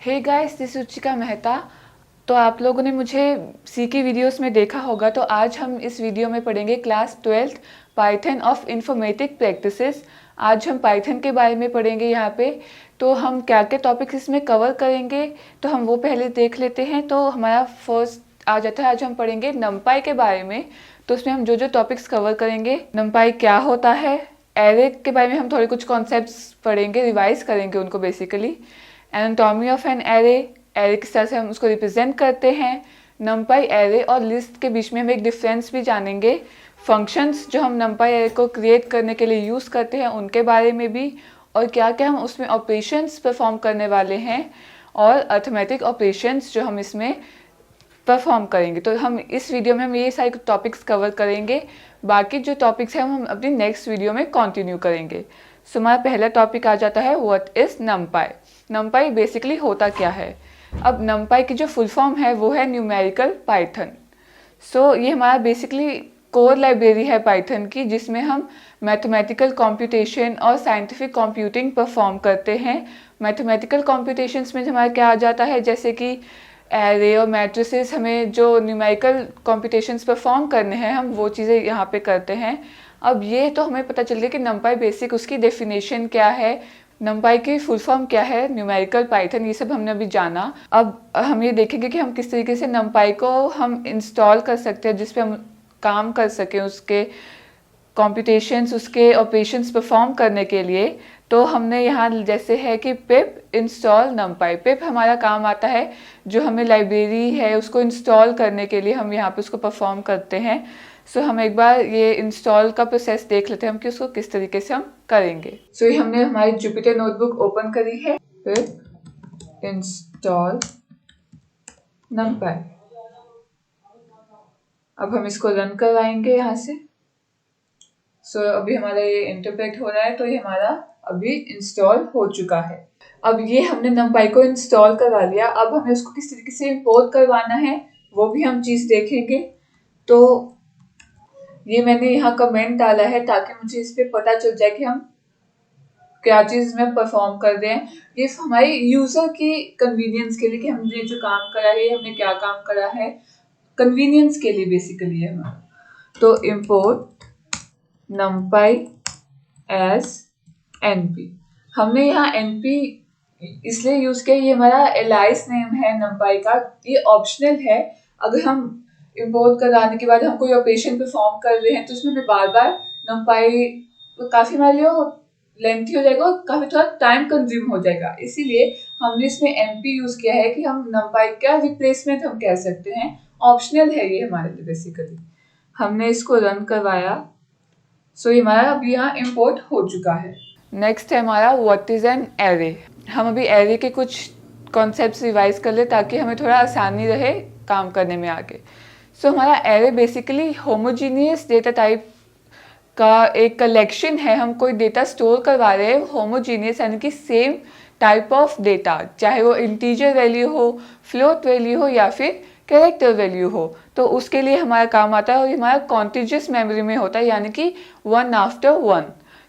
Hey guys, this Ruchika Mehta. तो आप लोगों ने मुझे सी की वीडियोस में देखा होगा। तो आज हम इस वीडियो में पढ़ेंगे class 12th Python of informatic practices. आज हम पाइथन के बारे में पढ़ेंगे यहाँ पे। तो हम क्या क्या टॉपिक्स इसमें कवर करेंगे तो हम वो पहले देख लेते हैं। तो हमारा फर्स्ट आ जाता है, आज हम पढ़ेंगे नमपाई के बारे में। तो उसमें हम जो जो टॉपिक्स कवर करेंगे, नमपाई क्या होता है, एरे के बारे में हम थोड़े कुछ कॉन्सेप्ट्स पढ़ेंगे, रिवाइज करेंगे उनको basically. Anatomy of an array, array किस तरह से हम उसको रिप्रेजेंट करते हैं। नमपाई एरे और लिस्ट के बीच में हम एक डिफरेंस भी जानेंगे। फंक्शंस जो हम नमपाई एरे को क्रिएट करने के लिए यूज़ करते हैं उनके बारे में भी, और क्या क्या हम उसमें ऑपरेशंस परफॉर्म करने वाले हैं, और अर्थमेटिक ऑपरेशंस जो हम इसमें परफॉर्म करेंगे। तो हम इस वीडियो में हम ये सारे टॉपिक्स कवर करेंगे। बाकी जो टॉपिक्स हैं हम अपनी नेक्स्ट वीडियो में कंटिन्यू करेंगे। सो हमारा पहला टॉपिक आ जाता है व्हाट इज़ नमपाई। नमपाई बेसिकली होता क्या है। अब नमपाई की जो फुल फॉर्म है वो है न्यूमेरिकल पाइथन। सो ये हमारा बेसिकली कोर लाइब्रेरी है पाइथन की, जिसमें हम मैथमेटिकल कंप्यूटेशन और साइंटिफिक कंप्यूटिंग परफॉर्म करते हैं। मैथमेटिकल कंप्यूटेशंस में हमारा क्या आ जाता है, जैसे कि एरे और मैट्रिसेस, हमें जो न्यूमेरिकल कंप्यूटेशंस परफॉर्म करने हैं हम वो चीज़ें यहाँ पे करते हैं। अब ये तो हमें पता चल गया कि नमपाई बेसिक उसकी डेफिनेशन क्या है, नमपाई की फुल फॉर्म क्या है, न्यूमेरिकल पाइथन, ये सब हमने अभी जाना। अब हम ये देखेंगे कि हम किस तरीके से नमपाई को हम इंस्टॉल कर सकते हैं, जिस पे हम काम कर सकें उसके कॉम्पिटिशन्स, उसके ऑपरेशंस परफॉर्म करने के लिए। तो हमने यहाँ जैसे है कि पिप इंस्टॉल नमपाई। पिप हमारा काम आता है, जो हमें लाइब्रेरी है उसको इंस्टॉल करने के लिए हम यहाँ पे उसको परफॉर्म करते हैं। सो हम एक बार ये इंस्टॉल का प्रोसेस देख लेते हैं हम कि उसको किस तरीके से हम करेंगे। सो ये हमने हमारी जुपिटर नोटबुक ओपन करी है। पिप इंस्टॉल नमपाई। अब हम इसको रन करवाएंगे यहाँ से। सो अभी हमारा ये इंटरप्रेट हो रहा है, तो ये हमारा अभी इंस्टॉल हो चुका है। अब ये हमने नमपाई को इंस्टॉल करवा लिया। अब हमें उसको किस तरीके से इंपोर्ट करवाना है वो भी हम चीज़ देखेंगे। तो ये मैंने यहाँ कमेंट डाला है ताकि मुझे इस पर पता चल जाए कि हम क्या चीज़ में परफॉर्म कर रहे हैं। ये हमारे यूज़र की कन्वीनियंस के लिए कि हमने जो काम करा है, हमने क्या काम करा है, कन्वीनियंस के लिए बेसिकली है हमारा। तो इम्पोर्ट numpy as np, हमने यहाँ np इसलिए यूज किया, ये हमारा एलाइस नेम है numpy का, ये ऑप्शनल है। अगर हम इंपोर्ट कराने के बाद हम कोई ऑपरेशन परफॉर्म कर रहे हैं तो उसमें हमें बार बार numpy काफी हमारे लिए लेंथी हो जाएगा और काफी थोड़ा टाइम कंज्यूम हो जाएगा। इसीलिए हमने इसमें np यूज किया है कि हम numpy का रिप्लेसमेंट हम कह सकते हैं, ऑप्शनल है ये हमारे लिए बेसिकली। हमने इसको रन करवाया। सो ये हमारा अभी यहाँ इम्पोर्ट हो चुका है। नेक्स्ट है हमारा व्हाट इज़ एन एरे। हम अभी एरे के कुछ कॉन्सेप्ट्स रिवाइज कर ले ताकि हमें थोड़ा आसानी रहे काम करने में आगे। सो हमारा array basically homogeneous data type का एक कलेक्शन है। हम कोई डेटा स्टोर करवा रहे हैं होमोजीनियस, यानी कि सेम टाइप ऑफ डेटा, चाहे वो इंटीजर वैल्यू हो, फ्लोट वैल्यू हो या फिर कैरेक्टर वैल्यू हो। तो उसके लिए हमारा काम आता है, और हमारा कॉन्टिजियस मेमोरी में होता है, यानी कि वन आफ्टर वन।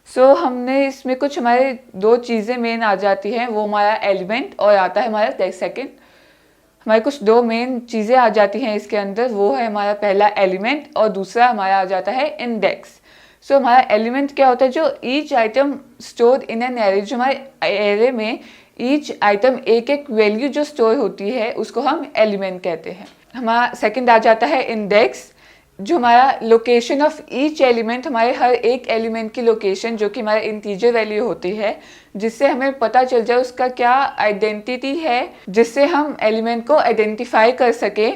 सो हमने इसमें कुछ हमारे दो चीज़ें मेन आ जाती हैं, वो हमारा एलिमेंट और आता है हमारा सेकेंड। हमारे कुछ दो मेन चीज़ें आ जाती हैं इसके अंदर, वो है हमारा पहला एलिमेंट और दूसरा हमारा आ जाता है इंडेक्स। सो हमारा एलिमेंट क्या होता है, जो each item store in an array, जो हमारे एरे में ईच आइटम एक एक वैल्यू जो स्टोर होती है उसको हम एलिमेंट कहते हैं। हमारा सेकंड आ जाता है इंडेक्स, जो हमारा लोकेशन ऑफ ईच एलिमेंट, हमारे हर एक एलिमेंट की लोकेशन जो कि हमारे इंटीजर वैल्यू होती है, जिससे हमें पता चल जाए उसका क्या आइडेंटिटी है, जिससे हम एलिमेंट को आइडेंटिफाई कर सके,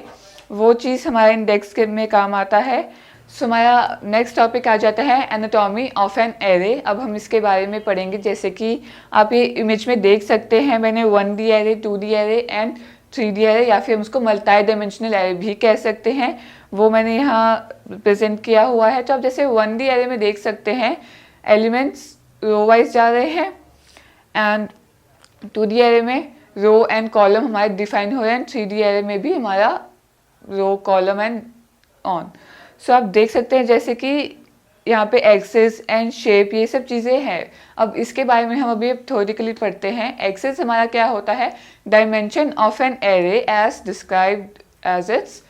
वो चीज़ हमारे इंडेक्स के में काम आता है। सो हमारा नेक्स्ट टॉपिक आ जाता है एनाटॉमी ऑफ एन एरे। अब हम इसके बारे में पढ़ेंगे, जैसे कि आप ये इमेज में देख सकते हैं, मैंने 1D array, 2D array and 3D array, या फिर हम उसको मल्टी डायमेंशनल एरे भी कह सकते हैं, वो मैंने यहाँ प्रेजेंट किया हुआ है। तो आप जैसे 1D एरे में देख सकते हैं एलिमेंट्स रो वाइज जा रहे हैं, एंड 2D एरे में रो एंड कॉलम हमारे डिफाइन हो रहे हैं, 3D एरे में भी हमारा रो कॉलम एंड ऑन। सो आप देख सकते हैं जैसे कि यहाँ पे एक्सेस एंड शेप ये सब चीज़ें हैं। अब इसके बारे में हम अभी थ्योरेटिकली पढ़ते हैं। एक्सेस हमारा क्या होता है, dimension of an array is described as its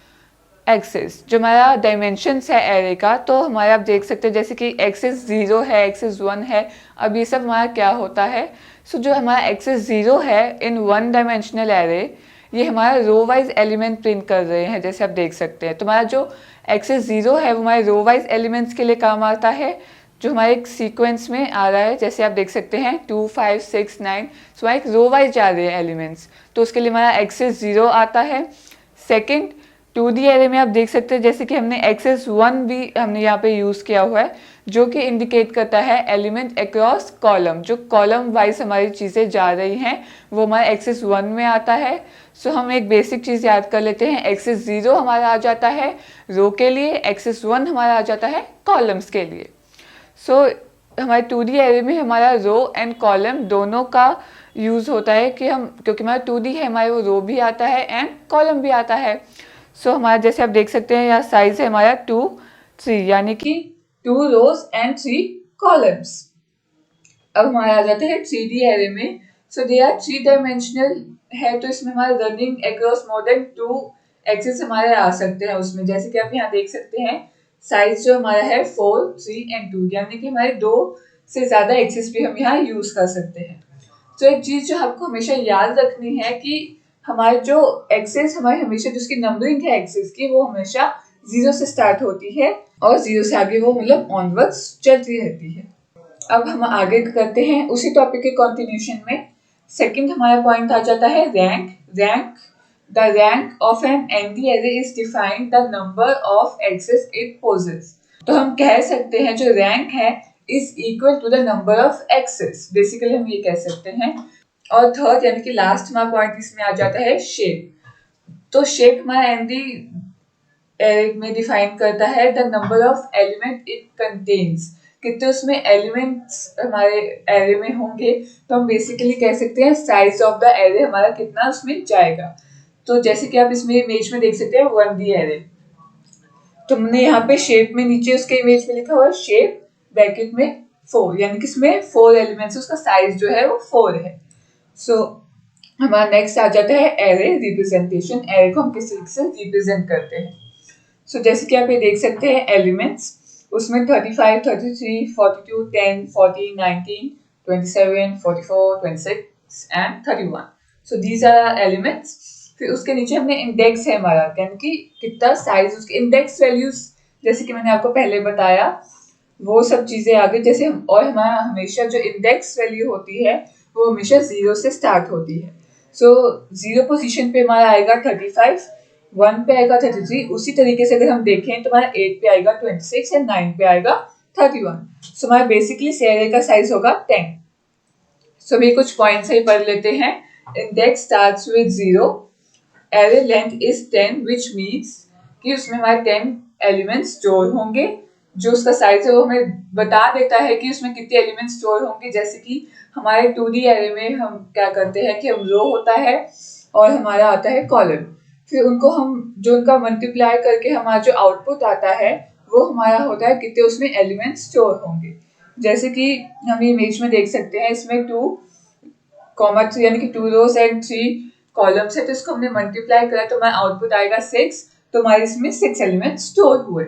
axes. जो हमारा डायमेंशंस है एरे का, तो हमारा आप देख सकते हैं जैसे कि एक्सेस 0 है, एक्सेस 1 है। अब ये सब हमारा क्या होता है, सो जो हमारा एक्सेस 0 है इन वन डायमेंशनल एरे, ये हमारा रो वाइज एलिमेंट प्रिंट कर रहे हैं, जैसे आप देख सकते हैं। तो हमारा जो एक्सेस 0 है वो हमारे रो वाइज एलिमेंट्स के लिए काम आता है, जो हमारे एक सीक्वेंस में आ रहा है, जैसे आप देख सकते हैं 2 5 6 9। सो हमारे एक रो वाइज जा रहे हैं एलिमेंट्स, तो उसके लिए हमारा एक्सेस 0 आता है। सेकेंड, 2D एरे में आप देख सकते हैं जैसे कि हमने एक्सेस 1 भी हमने यहाँ पे यूज़ किया हुआ है, जो कि इंडिकेट करता है एलिमेंट अक्रॉस कॉलम। जो कॉलम वाइज हमारी चीज़ें जा रही हैं वो हमारा एक्सेस 1 में आता है। सो हम एक बेसिक चीज़ याद कर लेते हैं, एक्सेस 0 हमारा आ जाता है रो के लिए, एक्सेस 1 हमारा आ जाता है कॉलम्स के लिए। सो हमारे 2D एरे में हमारा रो एंड कॉलम दोनों का यूज़ होता है कि हम, क्योंकि हमारा 2D है, हमारे वो रो भी आता है एंड कॉलम भी आता है। सो हमारा जैसे आप देख सकते हैं यहाँ साइज है हमारा 2 3, यानी कि 2 रोज एंड 3 कॉलम्स। अब हमारा आ जाता है 3D एरे में। सो दे आर 3 डायमेंशनल है, तो इसमें हमारा running across more than 2 axis हमारे आ सकते हैं उसमें, जैसे कि आप यहाँ देख सकते हैं साइज जो हमारा है 4 3 एंड 2, यानी कि हमारे 2 से ज्यादा एक्सिस भी हम यहाँ यूज कर सकते हैं। तो एक चीज जो आपको हमेशा याद रखनी है कि हमारे जो एक्सेस हमारे हमेशा जिसकी नंबरिंग है एक्सेस की, वो हमेशा 0 से स्टार्ट होती है और 0 से आगे वो मतलब ऑनवर्ड्स चलती रहती है। अब हम आगे करते हैं उसी टॉपिक के कंटिन्यूशन में। सेकंड हमारा पॉइंट आ जाता है rank. Rank, the rank of an ND array is defined the number of axes it poses. तो हम कह सकते हैं जो रैंक है is equal to the number of axes, basically हम ये कह सकते हैं। और थर्ड यानी कि लास्ट हमारा पॉइंट इसमें आ जाता है शेप। तो शेप हमारा एनडी एरे में डिफाइन करता है the number of element it contains, कितने उसमें एलिमेंट्स हमारे एरे में होंगे। तो हम बेसिकली कह सकते हैं साइज ऑफ द एरे हमारा कितना उसमें जाएगा। तो जैसे कि आप इसमें इमेज में देख सकते हैं 1D एरे, तो हमने यहाँ पे शेप में नीचे उसके इमेज में लिखा हुआ है शेप ब्रैकेट में 4, यानी कि इसमें 4 एलिमेंट्स, उसका साइज जो है वो 4 है। सो हमारा नेक्स्ट आ जाता है एरे रिप्रेजेंटेशन। एरे को हम किस तरीके से रिप्रेजेंट करते हैं। सो जैसे कि आप ये देख सकते हैं एलिमेंट्स, उसमें 35 33 42 10 40 19 27 44 26 and 31। So these are elements. फिर उसके नीचे हमने इंडेक्स है हमारा, यानी कि कितना साइज, उसके इंडेक्स वैल्यूज जैसे कि मैंने आपको पहले बताया वो सब चीजें आ गई। जैसे हम, और हमारा हमेशा जो इंडेक्स वैल्यू होती है वो हमेशा 0 से स्टार्ट होती है। सो 0 पोजीशन पे हमारा आएगा 35, 1 पे आएगा 33। उसी तरीके से अगर हम देखें तो हमारा 8 पे आएगा 26 एंड 9 पे आएगा 31। सो हमारा बेसिकली एरे का साइज होगा 10। सो भी कुछ पॉइंट्स ही पढ़ लेते हैं। Index starts with 0, array length is 10 which means कि उसमें हमारे 10 एलिमेंट्स स्टोर होंगे। जो उसका साइज है वो हमें बता देता है कि उसमें कितने एलिमेंट्स स्टोर होंगे। जैसे कि हमारे 2D एरे में हम क्या करते हैं कि हम रो होता है और हमारा आता है कॉलम, फिर उनको हम जो उनका मल्टीप्लाई करके हमारा जो आउटपुट आता है वो हमारा होता है कितने उसमें एलिमेंट्स स्टोर होंगे। जैसे कि हम इमेज में देख सकते हैं इसमें 2 कॉमा 3 यानी कि 2 रोज एंड 3 कॉलम्स है, तो इसको हमने मल्टीप्लाई करा तो हमारा आउटपुट आएगा 6। तो हमारे इसमें 6 एलिमेंट्स स्टोर हुए।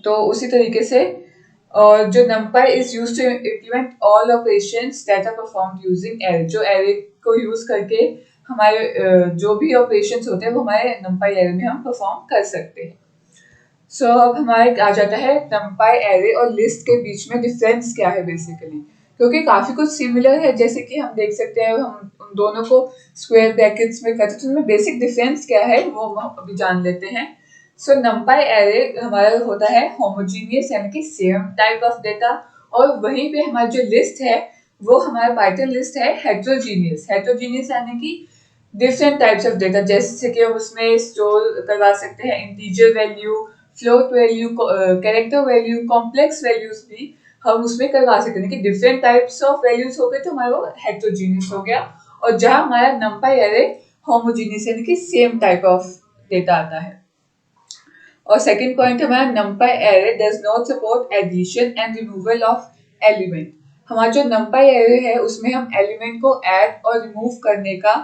तो उसी तरीके से, और जो NumPy is used to implement all operations that are performed using array, जो एरे को यूज करके हमारे जो भी ऑपरेशंस होते हैं वो हमारे नंपाई एरे में हम परफॉर्म कर सकते हैं। सो अब हमारे आ जाता है नंपाई एरे और लिस्ट के बीच में डिफरेंस क्या है बेसिकली, क्योंकि काफी कुछ सिमिलर है। जैसे कि हम देख सकते हैं हम उन दोनों को स्क्वायर ब्रैकेट्स में करते हैं, तो उनमें बेसिक डिफरेंस क्या है वो हम अभी जान लेते हैं। सो नंपाई एरे हमारा होता है होमोजीनियस, यानी कि सेम टाइप ऑफ डेटा, और वहीं पे हमारी जो लिस्ट है वो हमारा पाइथन लिस्ट है हेट्रोजीनियस। हेट्रोजीनियस यानी कि डिफरेंट टाइप्स ऑफ डेटा, जैसे कि हम उसमें स्टोर करवा सकते हैं integer value, float value, character value, complex values भी हम उसमें करवा सकते हैं कि डिफरेंट टाइप्स ऑफ वैल्यूज हो गए तो हमारा वो हेट्रोजीनियस हो गया। और जहां हमारा नंपाई एरे होमोजीनियस यानी कि सेम टाइप ऑफ डेटा आता है। और सेकंड पॉइंट हमारा numpy array does not support addition and removal of element। हमारा जो numpy array है उसमें हम एलिमेंट को ऐड और रिमूव करने का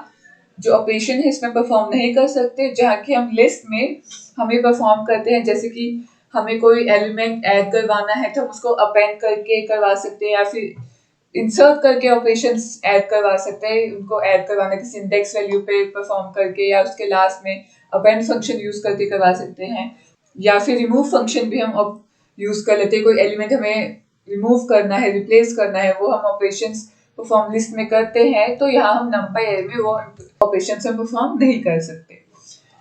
जो ऑपरेशन है इसमें परफॉर्म नहीं कर सकते, जहाँ की हम लिस्ट में हमें परफॉर्म करते हैं। जैसे कि हमें कोई एलिमेंट ऐड करवाना है तो हम उसको अपेंड करके करवा सकते हैं, या फिर इंसर्ट करके ऑपरेशंस ऐड करवा सकते हैं। उनको ऐड करवाना किसी इंडेक्स वैल्यू पे परफॉर्म करके, या उसके लास्ट में अपेंड फंक्शन यूज करके करवा सकते हैं, या फिर रिमूव फंक्शन भी हम अब यूज कर लेते हैं। कोई एलिमेंट हमें रिमूव करना है, रिप्लेस करना है, वो हम ऑपरेशंस परफॉर्म लिस्ट में करते हैं, तो यहाँ हम numpy array में वो ऑपरेशंस हम परफॉर्म नहीं कर सकते।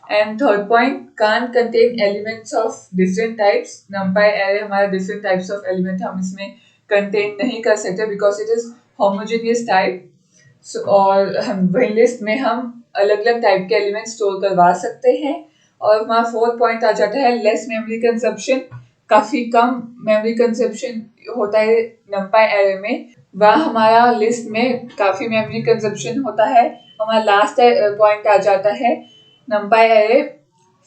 And third point, can't contain elements of different types। numpy array हमारा different types of element हम इसमें contain नहीं कर सकते because it is homogeneous type। So, और हम वही लिस्ट में हम अलग अलग टाइप के एलिमेंट स्टोर करवा सकते हैं। और हमारा फोर्थ पॉइंट आ जाता है लेस मेमोरी कंजप्शन। काफी कम मेमोरी कंजप्शन होता है numpy array में, वह हमारा लिस्ट में काफी मेमोरी कंजप्शन होता है। हमारा लास्ट पॉइंट आ जाता है numpy array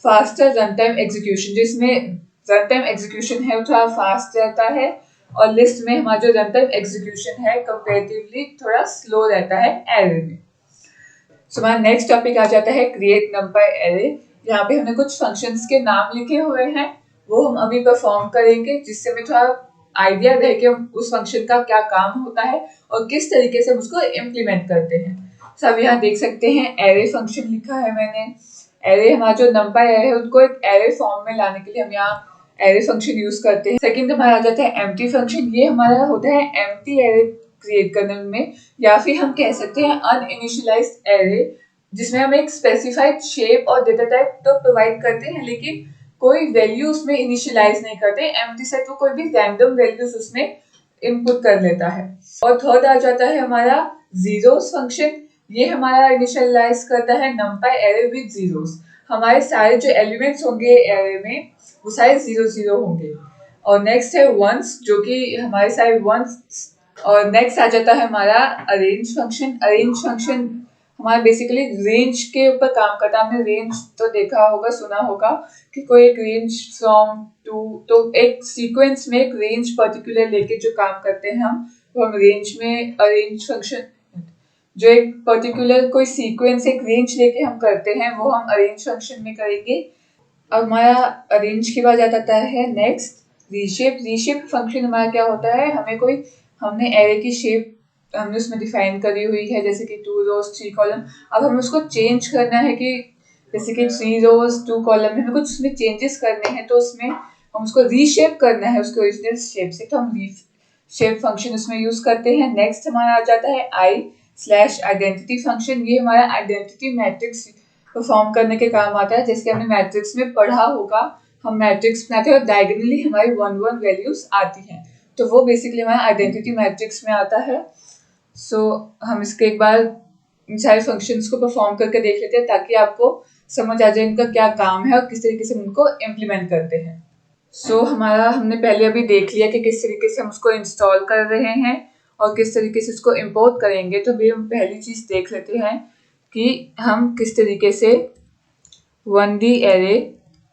faster run time execution, जिसमें रन टाइम एग्जीक्यूशन है वो थोड़ा फास्ट रहता है, और लिस्ट में हमारा जो रन टाइम एग्जीक्यूशन है कंपैरेटिवली थोड़ा स्लो रहता है एरे में। सो हमारा नेक्स्ट टॉपिक आ जाता है क्रिएट numpy array। यहाँ पे हमने कुछ फंक्शंस के नाम लिखे हुए हैं, वो हम अभी परफॉर्म करेंगे, जिससे हमें थोड़ा आइडिया रहे कि उस फंक्शन का क्या काम होता है और किस तरीके से हम उसको इम्प्लीमेंट करते हैं। सो अब यहाँ देख सकते हैं एरे फंक्शन लिखा है मैंने। एरे हमारा जो numpy array है उसको एक एरे फॉर्म में लाने के लिए हम यहाँ एरे फंक्शन यूज करते हैं। सेकंड हमारा आ जाता है एम्प्टी फंक्शन। ये हमारा होता है एम्प्टी एरे क्रिएट करने में, या फिर हम कह सकते हैं अनइनिशियलाइज्ड एरे, जिसमें हम एक स्पेसिफाइड शेप और डेटा टाइप तो प्रोवाइड करते हैं लेकिन कोई वैल्यू उसमें इनिशियलाइज नहीं करते। एम्प्टी सेट वो कोई भी रैंडम वैल्यूज उसमें इनपुट कर लेता है। और थर्ड आ जाता है हमारा जीरोस फंक्शन। ये हमारा इनिशियलाइज करता है numpy array विद जीरोस। हमारे सारे जो एलिमेंट्स होंगे एरे में वो सारे 0 0 होंगे। और नेक्स्ट है वंस, जो कि हमारे सारे वंस। और नेक्स्ट आ जाता है हमारा अरेंज फंक्शन। अरेंज फंक्शन हमारा बेसिकली रेंज के ऊपर काम करता है। आपने रेंज तो देखा होगा, सुना होगा कि कोई एक रेंज फ्रॉम टू, तो एक सीक्वेंस में एक रेंज पर्टिकुलर लेके जो काम करते हैं हम रेंज में अरेंज फंक्शन, जो एक पर्टिकुलर कोई सीक्वेंस एक रेंज लेके हम करते हैं वो हम अरेंज फंक्शन में करेंगे। अब हमारा अरेंज के बाद आ जाता है नेक्स्ट रीशेप। रीशेप फंक्शन हमारा क्या होता है, हमने एरे की शेप हमने उसमें डिफाइन करी हुई है, जैसे कि 2 रोज 3 कॉलम। अब हमें उसको चेंज करना है कि जैसे कि 3 रोज 2 कॉलम में हमें कुछ उसमें चेंजेस करने हैं, तो उसमें हम उसको रीशेप करना है उसके ओरिजिनल शेप से, तो हम रीशेप फंक्शन उसमें यूज करते हैं। नेक्स्ट हमारा आ जाता है i/आइडेंटिटी फंक्शन। ये हमारा आइडेंटिटी मैट्रिक्स परफॉर्म करने के काम आता है। जैसे हमने मैट्रिक्स में पढ़ा होगा, हम मैट्रिक्स बनाते हैं और डायगोनली हमारी 1 1 वैल्यूज आती हैं, तो वो बेसिकली हमारा आइडेंटिटी मैट्रिक्स में आता है। सो हम इसके एक बार इन सारे फंक्शंस को परफॉर्म करके देख लेते हैं, ताकि आपको समझ आ जाए इनका क्या काम है और किस तरीके से हम उनको इम्प्लीमेंट करते हैं। हमारा हमने पहले अभी देख लिया कि किस तरीके से हम उसको इंस्टॉल कर रहे हैं और किस तरीके से उसको इम्पोर्ट करेंगे। तो भी हम पहली चीज देख लेते हैं कि हम किस तरीके से 1D एरे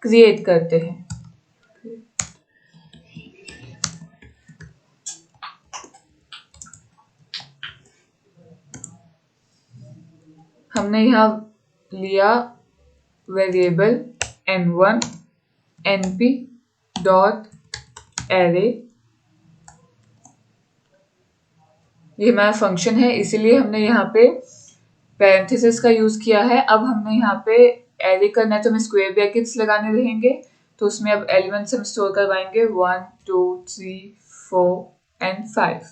क्रिएट करते हैं। हमने यहाँ लिया variable n1 np dot array, ये हमारा फंक्शन है, इसीलिए हमने यहाँ पे पैरेंथेसिस का यूज किया है। अब हमने यहाँ पे एरे करना है तो हमें स्क्वायर ब्रैकेट्स लगाने रहेंगे, तो उसमें अब एलिमेंट्स हम स्टोर करवाएंगे 1 2 3 4 एंड 5।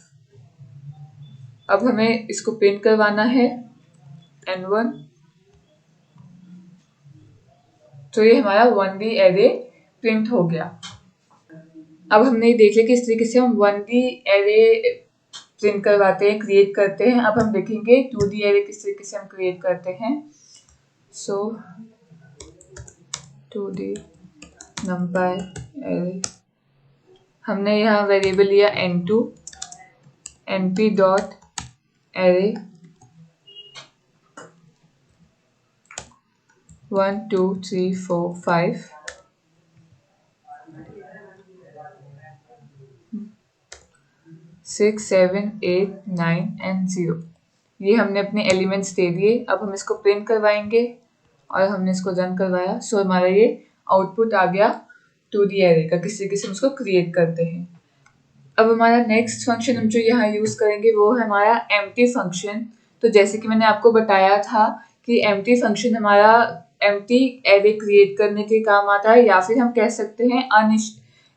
अब हमें इसको प्रिंट करवाना है n1, तो ये हमारा 1D एरे प्रिंट हो गया। अब हमने देख लिया किस तरीके से हम 1D एरे प्रिंट करवाते हैं, क्रिएट करते हैं। अब हम देखेंगे 2D एरे किस तरीके से हम क्रिएट करते हैं। सो 2D numpy एरे, हमने यहाँ वेरिएबल लिया n2 np dot array 1 2 3 4 5। 6, 7, 8, 9 and 0। ये हमने अपने एलिमेंट्स दे दिए। अब हम इसको प्रिंट करवाएंगे और हमने इसको रन करवाया। सो हमारा ये आउटपुट आ गया 2D एरे का। किसी तरीके से हम उसको क्रिएट करते हैं। अब हमारा नेक्स्ट फंक्शन हम जो यहाँ यूज़ करेंगे वो है हमारा एम्प्टी फंक्शन। तो जैसे कि मैंने आपको बताया था कि एम्प्टी फंक्शन हमारा एम्प्टी एरे क्रिएट करने के काम आता है, या फिर हम कह सकते हैं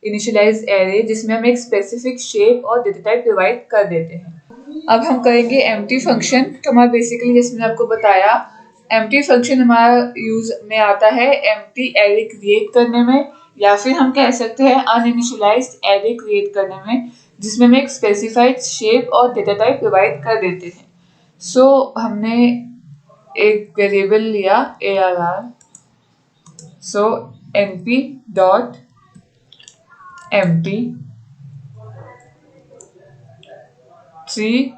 इनिशियलाइज एरे, जिसमें हम एक स्पेसिफिक शेप और डेटा टाइप प्रोवाइड कर देते हैं। अब हम करेंगे एम्प्टी फंक्शन। तो हमारा बेसिकली जैसे मैंने आपको बताया, एम्प्टी फंक्शन हमारा यूज में आता है एम्प्टी एरे क्रिएट करने में, या फिर हम कह सकते हैं अनइनिशियलाइज्ड एरे क्रिएट करने में, जिसमें हम एक स्पेसिफाइड शेप और डेटा टाइप प्रोवाइड कर देते हैं। सो हमने एक वेरिएबल लिया ARR, सो np डॉट empty 3,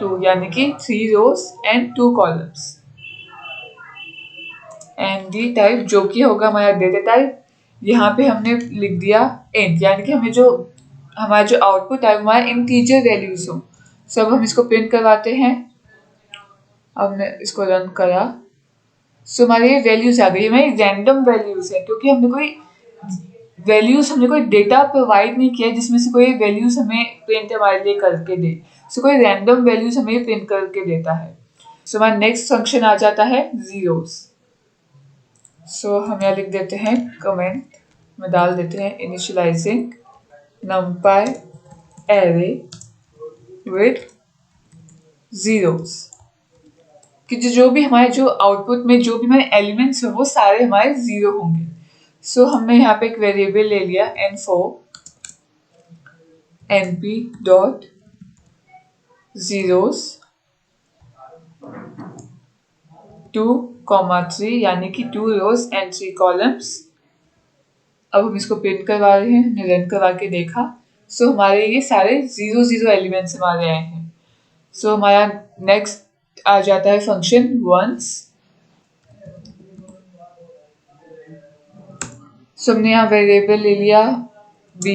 2 यानी कि 3 rows and 2 columns and D type जो कि होगा हमारा डेटा टाइप। यहाँ पे हमने लिख दिया इंट, यानी कि हमारा जो आउटपुट है हमारा इंटीजर वैल्यूज हो। सो अब हम इसको प्रिंट करवाते हैं। अब हमने इसको रन करा। सो हमारे ये वैल्यूज आ गई। हमारी रैंडम वैल्यूज है, क्योंकि हमने कोई डेटा प्रोवाइड नहीं किया जिसमें से कोई वैल्यूज हमें प्रिंट हमारे लिए करके दे। सो कोई रैंडम वैल्यूज हमें प्रिंट करके देता है। सो हमारा नेक्स्ट फंक्शन आ जाता है जीरोस। सो हम यहाँ लिख देते हैं कमेंट में डाल देते हैं initialising numpy array with zeros, कि जो भी हमारे जो आउटपुट में जो भी हमारे एलिमेंट्स हैं वो सारे हमारे जीरो होंगे। सो हमने यहाँ पे एक वेरिएबल ले लिया n4 np डॉट जीरोस 2, 3 यानी कि 2 rows and 3 columns। अब हम इसको प्रिंट करवा रहे हैं। हमने रन करवा के देखा। सो हमारे ये सारे 0 एलिमेंट्स हमारे आए हैं। सो हमारा नेक्स्ट आ जाता है फंक्शन वंस। सो हमने यहाँ वेरिएबल ले लिया b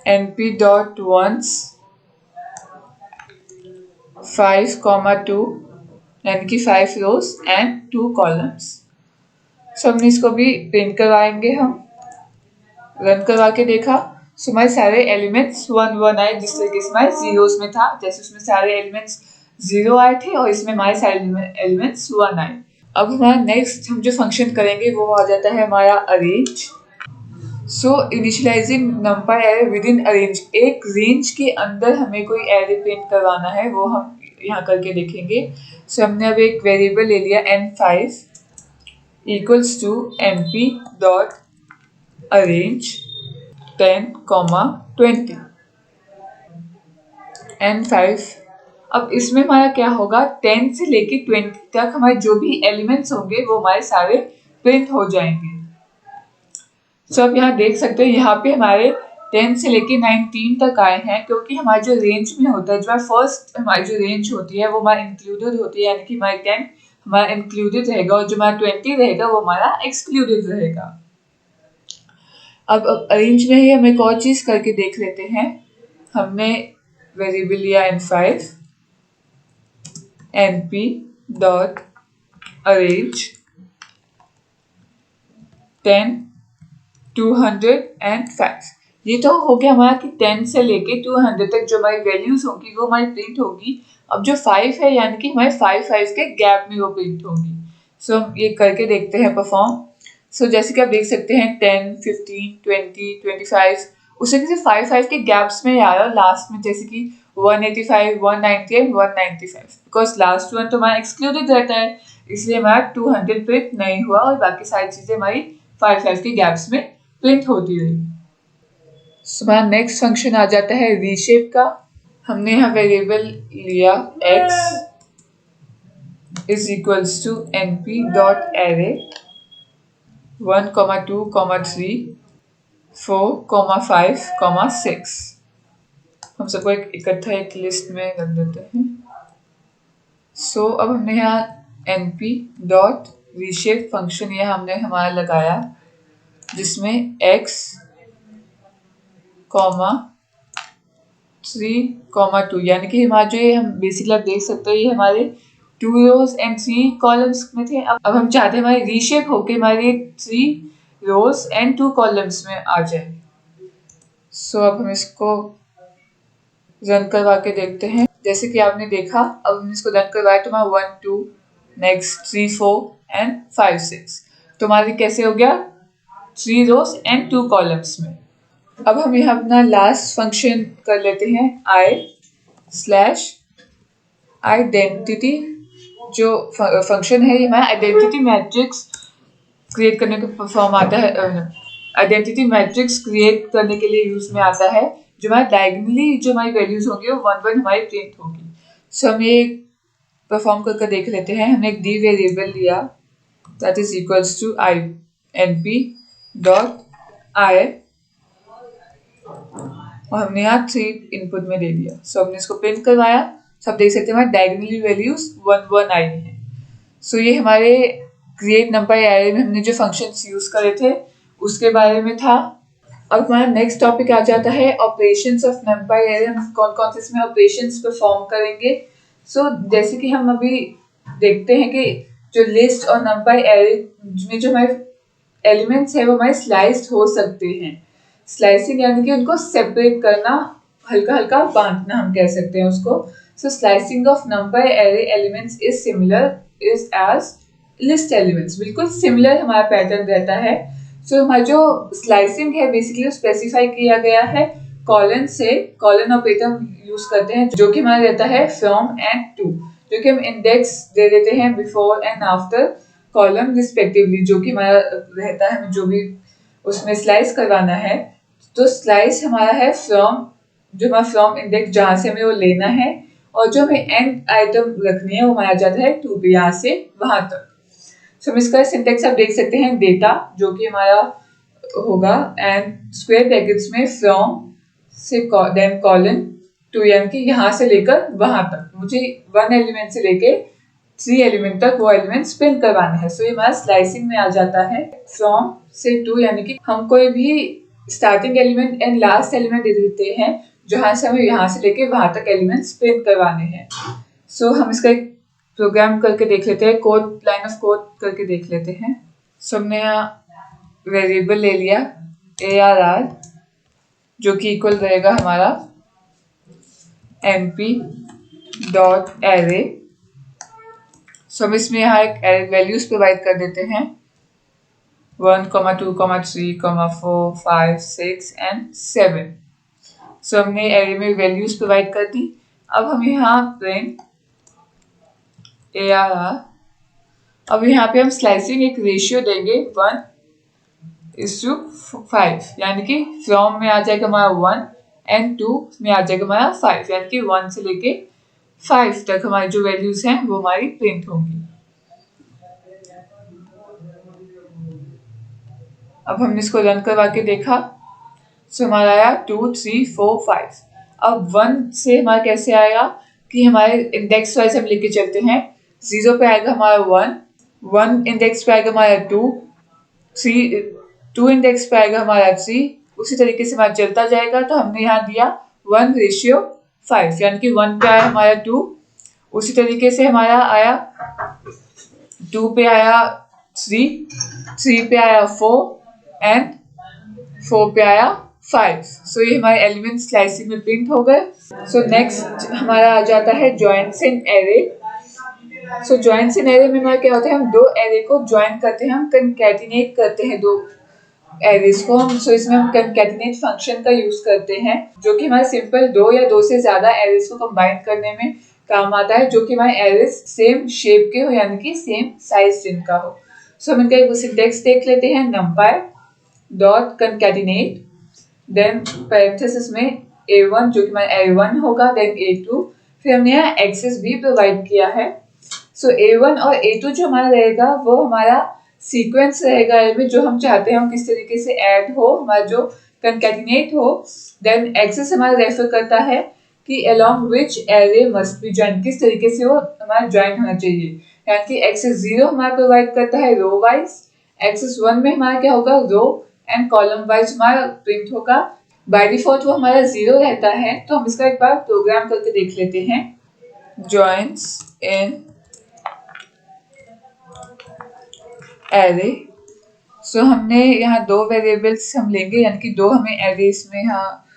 np डॉट वंस 5, 2 यानी कि 5 rows and 2 columns। सो हमने इसको भी प्रिंट करवाएंगे। हम रन करवा के देखा। सो हमारे सारे एलिमेंट्स 1 आए, जिस तरीके से हमारे जीरोस में था, जैसे उसमें सारे एलिमेंट्स 0 आए थे और इसमें हमारे सारे एलिमेंट्स 1 आए। अब हमारा नेक्स्ट हम जो फंक्शन करेंगे वो आ जाता है हमारा arrange. So initialising नंपाई array with in arrange, एक रेंज के अंदर हमें कोई एरे प्रिंट करवाना है, वो हम यहाँ करके देखेंगे। सो हमने अब एक वेरिएबल ले लिया n5 equals to mp dot arange 10, 20 n5। अब इसमें हमारा क्या होगा, 10 से लेके 20 तक हमारे जो भी एलिमेंट्स होंगे वो हमारे सारे प्रिंट हो जाएंगे। सो अब यहाँ देख सकते हो, यहाँ पे हमारे 10 से लेके 19 तक आए हैं, क्योंकि हमारे जो रेंज में होता है, जो फर्स्ट हमारी जो रेंज होती है वो हमारा इंक्लूडेड होती है, यानी कि हमारे 10 हमारा इंक्लूडेड रहेगा और जो हमारा 20 रहेगा वो हमारा एक्सक्लूडेड रहेगा। अब अरेंज में ही हम एक और चीज करके देख लेते हैं। हमने वेरिएबल लिया n5 np डॉट अरेंज 10, 205। ये तो हो गया हमारा कि 10 से लेके 200 तक जो हमारी वैल्यूज होंगी वो हमारी प्रिंट होगी। अब जो 5 है, यानी कि हमारे 5 के गैप में वो प्रिंट होगी। सो हम ये करके देखते हैं परफॉर्म। सो जैसे कि आप देख सकते हैं 10, 15, 20, 25 उसे किसी 5 के गैप्स में आ रहा है लास्ट में, जैसे कि 185, 190 एंड 195, बिकॉज लास्ट वन तो हमारा एक्सक्लूडेड रहता है, इसलिए हमारा 200 प्रिंट नहीं हुआ और बाकी सारी चीजें हमारी 5 के गैप्स में प्रिंट होती रही। सो हमारा नेक्स्ट फंक्शन आ जाता है रीशेप का। हमने यहाँ वेरिएबल लिया x is equals to np dot array 1, 2, 3, 4, 5, 6। हम सबको एक इकट्ठा एक लिस्ट में रख देते हैं। सो अब हमने यहाँ np डॉट रीशेप फंक्शन यह हमने हमारा लगाया, जिसमें x, 3, 2, यानी कि हमारा जो ये हम बेसिकली आप देख सकते हो ये हमारे 2 रोज एंड 3 कॉलम्स में थे। अब हम चाहते हैं हमारे रीशेप होके हमारे 3 रोज एंड 2 कॉलम्स में आ जाए। सो अब हम इसको रन करवा के देखते हैं। जैसे कि आपने देखा, अब हम इसको रन करवाए तो हमारा 1, 2, नेक्स्ट 3, 4 एंड 5, 6 तो हमारी कैसे हो गया 3 रोज एंड 2 कॉलम्स में। अब हम यहाँ अपना लास्ट फंक्शन कर लेते हैं i/आइडेंटिटी। जो फंक्शन है ये हमारा आइडेंटिटी मैट्रिक्स क्रिएट करने का फॉर्म आता है। आइडेंटिटी मैट्रिक्स क्रिएट करने के लिए यूज में आता है। जो हमारे डायगोनली जो हमारी वैल्यूज होंगी वो 1, 1 हमारी प्रिंट होगी। सो हम ये परफॉर्म करके देख लेते हैं। हमने एक डी वेरिएबल लिया that is equals to I np dot I और हमने यहाँ 3 इनपुट में दे दिया। सो हमने इसको प्रिंट करवाया। सब देख सकते हैं हमारे डायगोनली वैल्यूज 1, 1 आई हैं। सो ये हमारे क्रिएट नंपाई एरे में हमने जो फंक्शंस यूज करे थे उसके बारे में था। अब हमारा नेक्स्ट टॉपिक आ जाता है ऑपरेशंस ऑफ नंपाई एरे। हम कौन कौन से इसमें ऑपरेशंस परफॉर्म करेंगे। सो जैसे कि हम अभी देखते हैं कि जो लिस्ट और नंपाई एरे में जो हमारे एलिमेंट्स है वो हमारे स्लाइस्ड हो सकते हैं। स्लाइसिंग यानी कि उनको सेपरेट करना, हल्का हल्का बांटना हम कह सकते हैं उसको। So slicing of NumPy array elements is similar is as list elements. बिल्कुल सिमिलर हमारा पैटर्न रहता है। सो हमारा जो स्लाइसिंग है बेसिकली स्पेसिफाई किया गया है कॉलन से। कॉलन ऑपरेटर हम यूज करते हैं जो कि हमारा रहता है फ्रॉम एंड टू, जो कि हम इंडेक्स दे देते हैं before and after column respectively, जो कि हमारा रहता है हमें जो भी उसमें स्लाइस करवाना है। तो स्लाइस हमारा है फ्रॉम, जो हमारा फ्रॉम इंडेक्स जहाँ से हमें वो लेना है, और जो हमें एंड आइटम रखनी है वो हमारा जाता है टू पे, यहाँ से वहां तक। सो हम इसका सिंटेक्स आप देख सकते हैं। डेटा जो कि हमारा होगा एंड स्क्वायर ब्रैकेट्स में फ्रॉम से देन कॉलन टू, यानी कि यहाँ से लेकर वहां तक मुझे 1 एलिमेंट से लेके 3 एलिमेंट तक वो एलिमेंट्स प्रिंट करवाने हैं। सो ये हमारा स्लाइसिंग में आ जाता है। फ्रॉम से टू यानी कि हम कोई भी starting element and last element दे देते हैं जहां से हमें यहाँ से लेके वहां तक एलिमेंट्स प्रिंट करवाने हैं। सो हम इसका एक प्रोग्राम करके देख लेते हैं, कोड लाइन ऑफ कोड करके देख लेते हैं। सो हमने यहाँ वेरिएबल ले लिया ARR जो कि इक्वल रहेगा हमारा np डॉट एरे। सो हम इसमें यहाँ एक एरे वैल्यूज प्रोवाइड कर देते हैं 1, 2, 3, 4, 5, 6 एंड 7। सो हमने एरे में वैल्यूज प्रोवाइड कर दी। अब हम यहाँ प्रिंट ARR, अब यहाँ पे हम स्लाइसिंग एक रेशियो देंगे 1:5, यानी कि फ्रॉम में आ जाएगा हमारा 1 एंड 2 में आ जाएगा हमारा 5, यानी कि 1 से लेके 5 तक हमारी जो वैल्यूज हैं वो हमारी प्रिंट होंगी। अब हमने इसको रन करवा के देखा। सो हमारा आया 2, 3, 4, 5। अब 1 से हमारा कैसे आएगा कि हमारे इंडेक्स वाइज हम लेके चलते हैं। 0 पे आएगा हमारा 1 इंडेक्स पे आएगा हमारा 2 इंडेक्स पे आएगा हमारा 3। उसी तरीके से हमारा चलता जाएगा। तो हमने यहाँ दिया 1:5, यानी कि 1 पे आया हमारा 2, उसी तरीके से हमारा आया 2 पे आया 3 पे आया 4 एंड 4 पे आया 5। सो ये हमारे एलिमेंट स्लाइसिंग में प्रिंट हो गए। सो नेक्स्ट हमारा आ जाता है joints in array. So joints in array में हमारा क्या होता है, हम 2 एरे को ज्वाइन करते हैं, हम कंकैटिनेट करते हैं 2 एरेज को हम। सो इसमें हम कंकैटिनेट फंक्शन का यूज करते हैं जो कि हमारे सिंपल 2 या 2 से ज्यादा एरेज को कंबाइन करने में काम आता है, जो कि हमारे एरेज सेम शेप के हो, यानी कि सेम साइज जिनका हो। सो हम इनका एक सिंटेक्स देख लेते हैं। numpy dot concatenate then parenthesis में A1 जो कि हमारा A1 होगा, देन A2, फिर हमने यहाँ एक्सेस भी प्रोवाइड किया है। सो A1 और A2 जो हमारा रहेगा वो हमारा सीक्वेंस रहेगा में जो हम चाहते हैं हम किस तरीके से ऐड हो, हमारा जो कंकैटिनेट हो। देन एक्सेस हमारा रेफर करता है कि along which array must be joined, किस तरीके से वो हमारा ज्वाइन होना चाहिए। यानी कि एक्सेस 0 हमारा प्रोवाइड करता है रो वाइज, एक्सेस 1 में हमारा क्या होगा रो एंड कॉलम वाइज हमारा प्रिंट होगा। बाय डिफॉल्ट वो हमारा 0 रहता है, तो हम इसका एक बार प्रोग्राम करके देख लेते हैं। जॉइंस इन एरे। सो हमने यहाँ दो वेरिएबल्स हम लेंगे, यानी कि दो हमें एरे इसमें यहाँ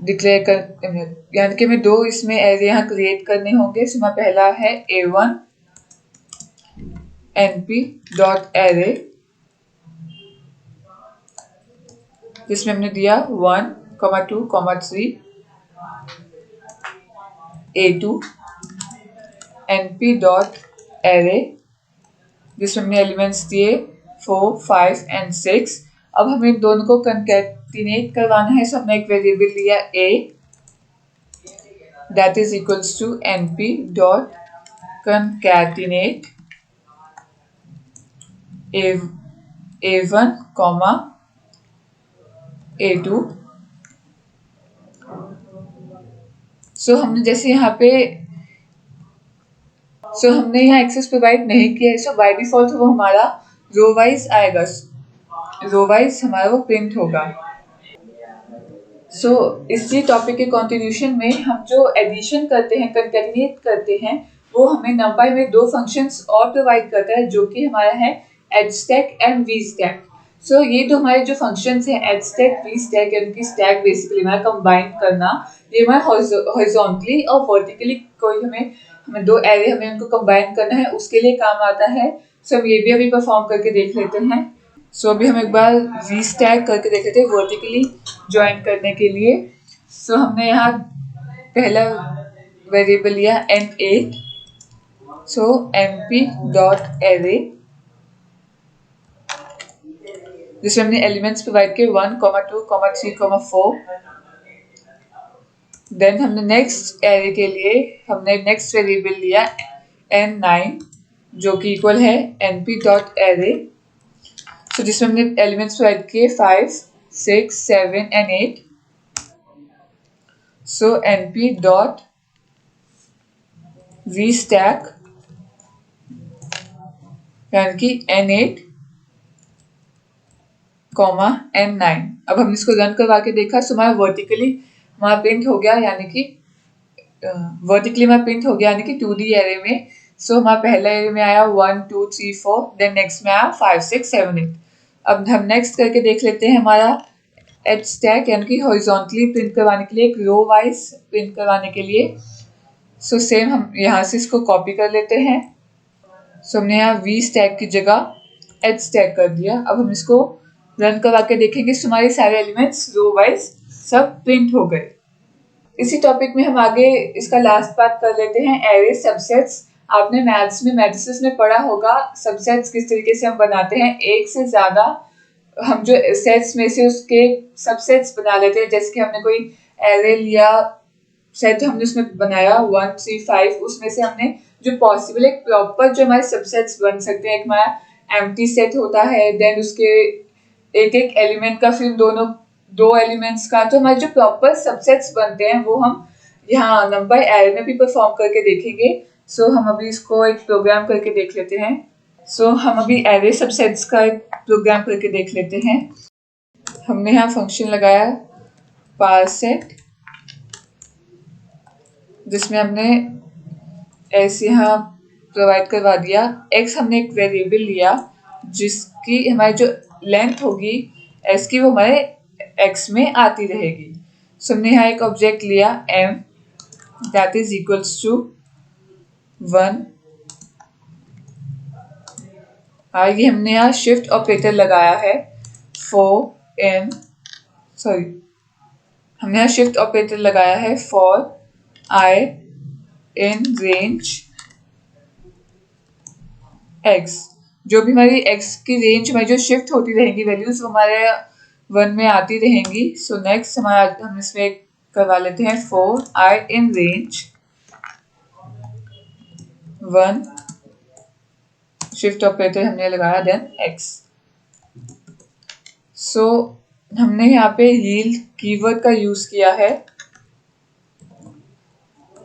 डिक्लेयर कर, यानी कि हमें दो इसमें एरे यहाँ क्रिएट करने होंगे। सो हमारा पहला है A1 np डॉट एरे, जिसमें हमने दिया 1, 2, 3। A2 np डॉट एरे, जिसमें हमने एलिमेंट्स दिए 4, 5 एंड 6। अब हमें इन दोनों को कंकैटिनेट करवाना है। सो हमने एक वेरिएबल लिया a, that is equals to np dot concatenate a1 comma A2। So हमने जैसे यहाँ पे हमने यहाँ एक्सेस प्रोवाइड नहीं किया है, सो बाय डिफॉल्ट वो हमारा रो वाइज आएगा, रो वाइज हमारा वो प्रिंट होगा। इसी टॉपिक के कंटिन्यूशन में हम जो एडिशन करते हैं, कंकैटिनेट करते हैं, वो हमें numpy में दो फंक्शंस और प्रोवाइड करता है, जो कि हमारा है edgstack एंड vstack। ये तो हमारे जो फंक्शंस हैं edgstack, vstack, यानी स्टैक बेसिकली हमारा कंबाइन करना, ये हमारा हॉरिजॉन्टली और वर्टिकली कोई हमें दो एरे हमें उनको कंबाइन करना है, उसके लिए काम आता है। हम ये भी अभी परफॉर्म करके देख लेते हैं। अभी हम एक बार vstack करके देख लेते हैं वर्टिकली ज्वाइन करने के लिए। हमने यहाँ पहला वेरिएबल लिया n8, np डॉट एरे, जिसमें हमने एलिमेंट्स प्रोवाइड किए 1, 2, 3, 4। देन हमने नेक्स्ट एरे के लिए हमने नेक्स्ट वेरिएबल लिया n9, जो कि इक्वल है np डॉट एरे, जिसमें हमने एलिमेंट्स प्रोवाइड किए 5, 6, 7 एंड 8। np डॉट vstack, यानी कि n8 कॉमा n9। अब हमने इसको रन करवा के देखा, हमारा वर्टिकली हमारा प्रिंट हो गया, यानी कि वर्टिकली हमारा प्रिंट हो गया, यानी कि 2D एरे में। हमारा पहला एरे में आया 1, 2, 3, 4, देन नेक्स्ट में आया 5, 6, 7, 8। अब हम नेक्स्ट करके देख लेते हैं हमारा edgstack, यानी कि हॉरिजॉन्टली प्रिंट करवाने के लिए, एक रो वाइज प्रिंट करवाने के लिए। सेम हम यहाँ से इसको कॉपी कर लेते हैं। हमने यहाँ vstack की जगह edgstack कर दिया। अब हम इसको रन करवा के देखेंगे, हमारे सारे एलिमेंट्स रो वाइज सब प्रिंट हो गए। इसी टॉपिक में हम आगे इसका लास्ट पार्ट कर लेते हैं, एरे सबसेट्स। आपने मैथ्स में मैट्रिसेस में पढ़ा होगा सबसेट्स किस तरीके से हम बनाते हैं। एक से ज्यादा हम जो सेट्स में से उसके सबसेट्स बना लेते हैं। जैसे कि हमने कोई एरे लिया, सेट हमने उसमें बनाया 1, 3, 5, उसमें से हमने जो पॉसिबल एक प्रॉपर जो हमारे सबसेट्स बन सकते हैं, एक हमारा एम्प्टी सेट होता है, देन उसके एक एक एलिमेंट का फिर दो एलिमेंट्स का, तो हमारे जो प्रॉपर सबसेट्स बनते हैं वो हम यहाँ numpy एरे में भी परफॉर्म करके देखेंगे। हम अभी इसको एक प्रोग्राम करके देख लेते हैं। हम अभी एरे सबसेट्स का एक प्रोग्राम करके देख लेते हैं। हमने यहाँ फंक्शन लगाया parset, जिसमें हमने ऐसे यहाँ प्रोवाइड करवा दिया x, हमने एक वेरिएबल लिया जिसकी हमारी जो लेंथ होगी s की वो हमारे x में आती रहेगी। हमने यहाँ एक ऑब्जेक्ट लिया m, that is equals to 1। ये हमने यहाँ शिफ्ट ऑपरेटर लगाया है हमने यहाँ शिफ्ट ऑपरेटर लगाया है for i in range x। जो भी हमारी x की रेंज में जो शिफ्ट होती रहेंगी वैल्यूज, वो हमारे 1 में आती रहेंगी। नेक्स्ट हमारा हम इसमें करवा लेते हैं for i in range 1, shift operator हमने लगाया देन x। हमने यहाँ पे यील्ड कीवर्ड का यूज किया है,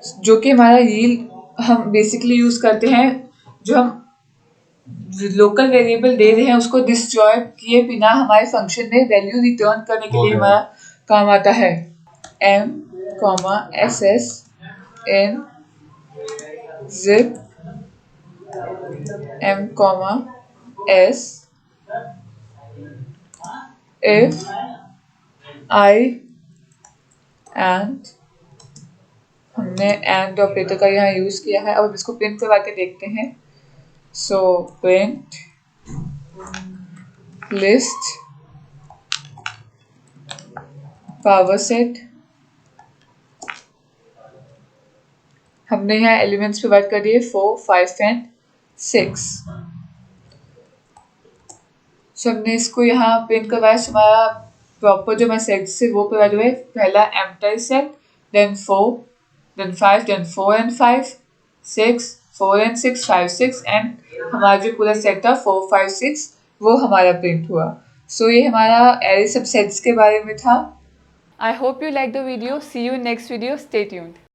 जो कि हमारा यील्ड हम बेसिकली यूज करते हैं जो हम लोकल वेरिएबल दे रहे हैं उसको डिस्ट्रॉय किए बिना हमारे फंक्शन में वैल्यू रिटर्न करने के लिए हमारा काम आता है M, SS in zip M, S if I and हमने एंड ऑपरेटर का यहाँ यूज किया है। अब इसको प्रिंट करवा के देखते हैं। So print list power set, हमने यहाँ एलिमेंट्स प्रोवाइड कर दिए 4, 5 एंड 6। सो हमने इसको यहाँ प्रिंट करवाया। हमारा प्रॉपर जो हमारे सेट्स थे वो प्रोवाइड हुए। पहला empty set, then 4, then 5, then 4 and 5, 6, 4 and 6, 5, 6 and हमारा जो पूरा सेट था 4, 5, 6 वो हमारा प्रिंट हुआ। सो ये हमारा एरे सब सेट्स के बारे में था। I hope you like the video. See you in next video. Stay tuned.